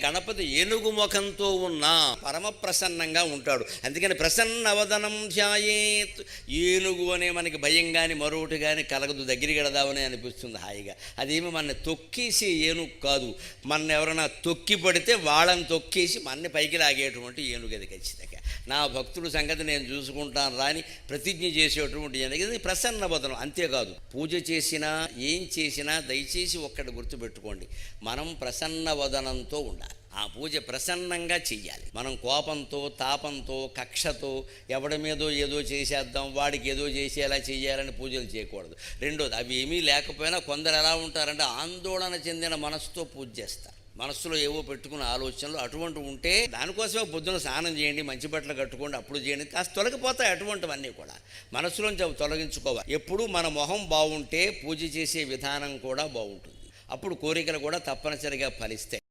గణపతి ఏనుగు ముఖంతో ఉన్న పరమ ప్రసన్నంగా ఉంటాడు. అందుకని ప్రసన్నవదనం ధ్యాయేత్. ఏనుగు అనే మనకి భయం కానీ మరొకటి కానీ కలగదు, దగ్గరికి వెళదామని అనిపిస్తుంది హాయిగా. అదేమి మన తొక్కేసి ఏనుగు కాదు, మన ఎవరైనా తొక్కి పడితే వాళ్ళని తొక్కేసి మన్ని పైకి లాగేటువంటి ఏనుగు అది ఖచ్చితంగా. నా భక్తుడు సంగతి నేను చూసుకుంటాను రాని ప్రతిజ్ఞ చేసేటువంటి ఏనుగు ప్రసన్నవదనం. అంతేకాదు పూజ చేసినా ఏం చేసినా దయచేసి ఒక్కటి గుర్తుపెట్టుకోండి, మనం ప్రసన్నవదనంతో ఉండాలి. ఆ పూజ ప్రసన్నంగా చెయ్యాలి. మనం కోపంతో తాపంతో కక్షతో ఎవడి మీదో ఏదో చేసేద్దాం, వాడికి ఏదో చేసేలా చెయ్యాలని పూజలు చేయకూడదు. రెండోది, అవి ఏమీ లేకపోయినా కొందరు ఎలా ఉంటారంటే ఆందోళన చెందిన మనసుతో పూజ చేస్తారు. మనస్సులో ఏవో పెట్టుకున్న ఆలోచనలు అటువంటి ఉంటే దానికోసమే పొద్దున స్నానం చేయండి, మంచి బట్టలు కట్టుకోండి, అప్పుడు చేయండి, కాస్త తొలగిపోతాయి అటువంటివన్నీ కూడా. మనసులోంచి అవి తొలగించుకోవాలి. ఎప్పుడు మన మొహం బాగుంటే పూజ చేసే విధానం కూడా బాగుంటుంది. అప్పుడు కోరికలు కూడా తప్పనిసరిగా ఫలిస్తాయి.